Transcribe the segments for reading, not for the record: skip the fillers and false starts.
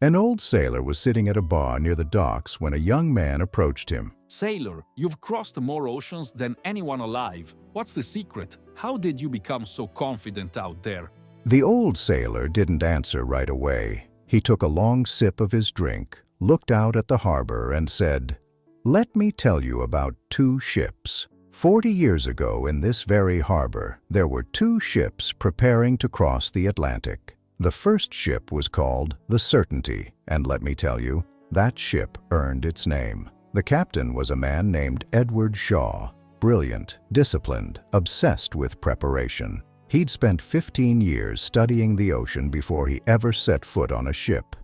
An old sailor was sitting at a bar near the docks when a young man approached him. Sailor, you've crossed more oceans than anyone alive. What's the secret? How did you become so confident out there? The old sailor didn't answer right away. He took a long sip of his drink, looked out at the harbor, and said, "Let me tell you about two ships. 40 years ago in this very harbor, there were two ships preparing to cross the Atlantic. The first ship was called the Certainty, and let me tell you, that ship earned its name. The captain was a man named Edward Shaw, brilliant, disciplined, obsessed with preparation. He'd spent 15 years studying the ocean before he ever set foot on a ship.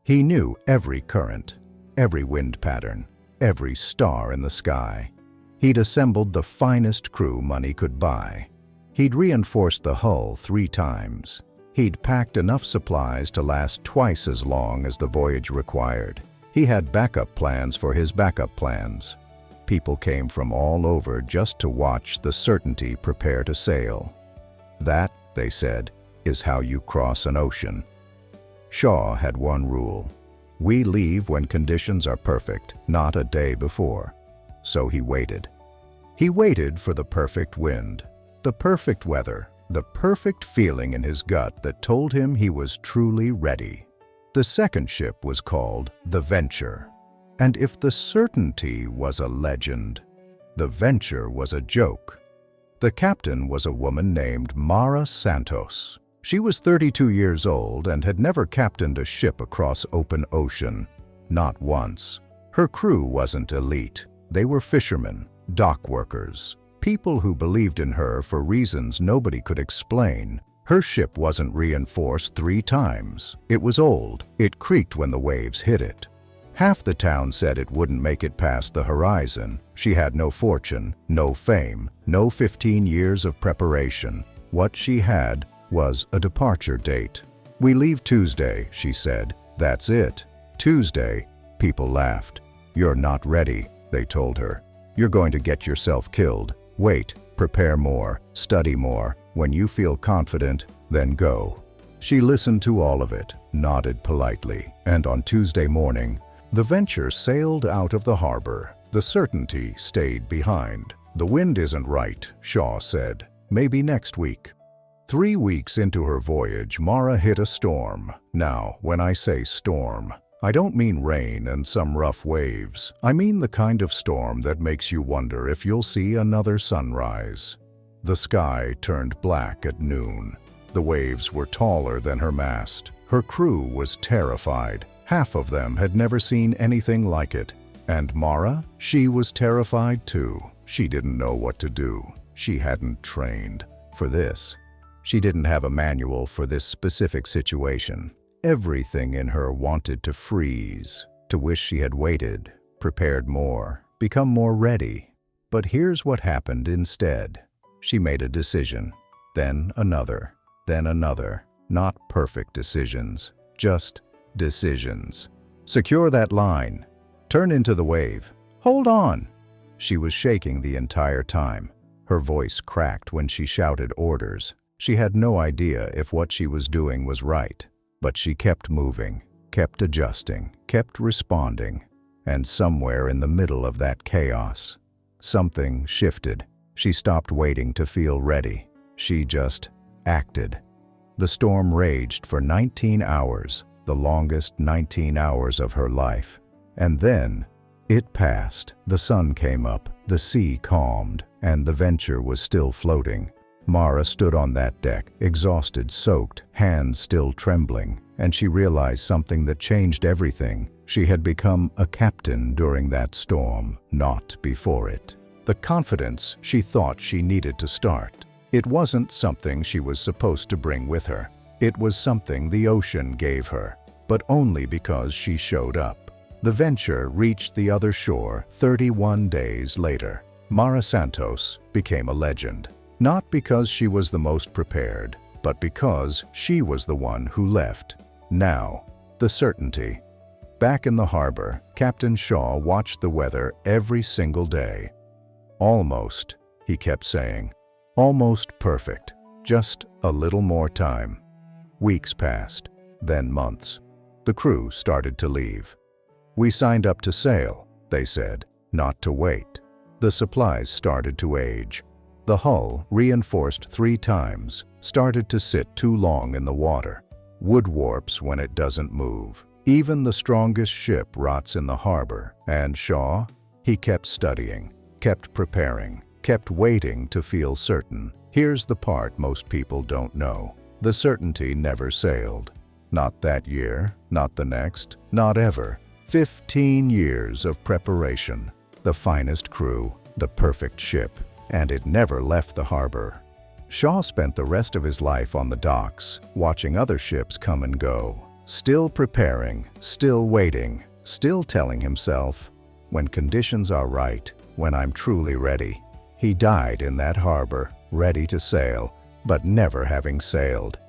He knew every current, every wind pattern, every star in the sky. He'd assembled the finest crew money could buy. He'd reinforced the hull 3 times. He'd packed enough supplies to last twice as long as the voyage required. He had backup plans for his backup plans. People came from all over just to watch the Certainty prepare to sail. That, they said, is how you cross an ocean. Shaw had one rule. We leave when conditions are perfect, not a day before. So he waited. He waited for the perfect wind, the perfect weather, the perfect feeling in his gut that told him he was truly ready. The second ship was called the Venture. And if the Certainty was a legend, the Venture was a joke. The captain was a woman named Mara Santos. She was 32 years old and had never captained a ship across open ocean, not once. Her crew wasn't elite. They were fishermen, dock workers, people who believed in her for reasons nobody could explain. Her ship wasn't reinforced 3 times. It was old. It creaked when the waves hit it. Half the town said it wouldn't make it past the horizon. She had no fortune, no fame, no 15 years of preparation. What she had was a departure date. "We leave Tuesday," she said. "That's it." Tuesday. People laughed. "You're not ready," they told her. "You're going to get yourself killed. Wait, prepare more, study more. When you feel confident, then go." She listened to all of it, nodded politely, and on Tuesday morning, the Venture sailed out of the harbor. The Certainty stayed behind. "The wind isn't right," Shaw said. "Maybe next week." 3 weeks into her voyage, Mara hit a storm. Now, when I say storm, I don't mean rain and some rough waves. I mean the kind of storm that makes you wonder if you'll see another sunrise. The sky turned black at noon. The waves were taller than her mast. Her crew was terrified. Half of them had never seen anything like it. And Mara? She was terrified too. She didn't know what to do. She hadn't trained for this. She didn't have a manual for this specific situation. Everything in her wanted to freeze, to wish she had waited, prepared more, become more ready. But here's what happened instead. She made a decision, then another, then another. Not perfect decisions, just decisions. Secure that line. Turn into the wave. Hold on. She was shaking the entire time. Her voice cracked when she shouted orders. She had no idea if what she was doing was right, but she kept moving, kept adjusting, kept responding. And somewhere in the middle of that chaos, something shifted. She stopped waiting to feel ready. She just acted. The storm raged for 19 hours, the longest 19 hours of her life. And then it passed. The sun came up, the sea calmed, and the Venture was still floating. Mara stood on that deck, exhausted, soaked, hands still trembling, and she realized something that changed everything. She had become a captain during that storm, not before it. The confidence she thought she needed to start. It wasn't something she was supposed to bring with her. It was something the ocean gave her, but only because she showed up. The Venture reached the other shore 31 days later. Mara Santos became a legend. Not because she was the most prepared, but because she was the one who left. Now, the Certainty. Back in the harbor, Captain Shaw watched the weather every single day. "Almost," he kept saying. "Almost perfect. Just a little more time." Weeks passed, then months. The crew started to leave. "We signed up to sail," they said, "not to wait." The supplies started to age. The hull, reinforced 3 times, started to sit too long in the water. Wood warps when it doesn't move. Even the strongest ship rots in the harbor, and Shaw, he kept studying, kept preparing, kept waiting to feel certain. Here's the part most people don't know. The certainty never sailed. Not that year, not the next, not ever. 15 years of preparation, the finest crew, the perfect ship, and it never left the harbor. Shaw spent the rest of his life on the docks, watching other ships come and go, still preparing, still waiting, still telling himself, "When conditions are right, when I'm truly ready." He died in that harbor, ready to sail, but never having sailed.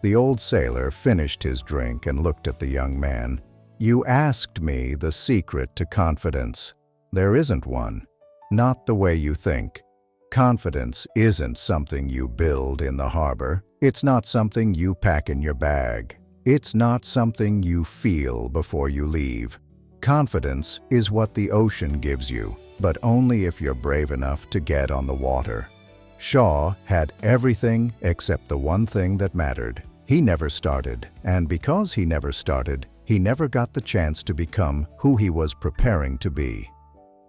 The old sailor finished his drink and looked at the young man. "You asked me the secret to confidence. There isn't one. Not the way you think. Confidence isn't something you build in the harbor. It's not something you pack in your bag. It's not something you feel before you leave. Confidence is what the ocean gives you, but only if you're brave enough to get on the water." Shaw had everything except the one thing that mattered. He never started, and because he never started, he never got the chance to become who he was preparing to be.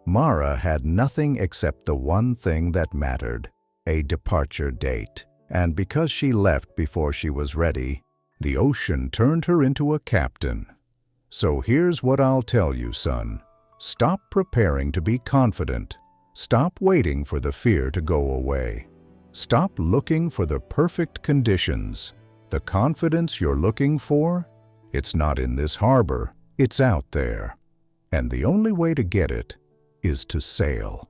Mara had nothing except the one thing that mattered, a departure date. And because she left before she was ready, the ocean turned her into a captain. So here's what I'll tell you, son. Stop preparing to be confident. Stop waiting for the fear to go away. Stop looking for the perfect conditions. The confidence you're looking for, it's not in this harbor, it's out there. And the only way to get it is to sail.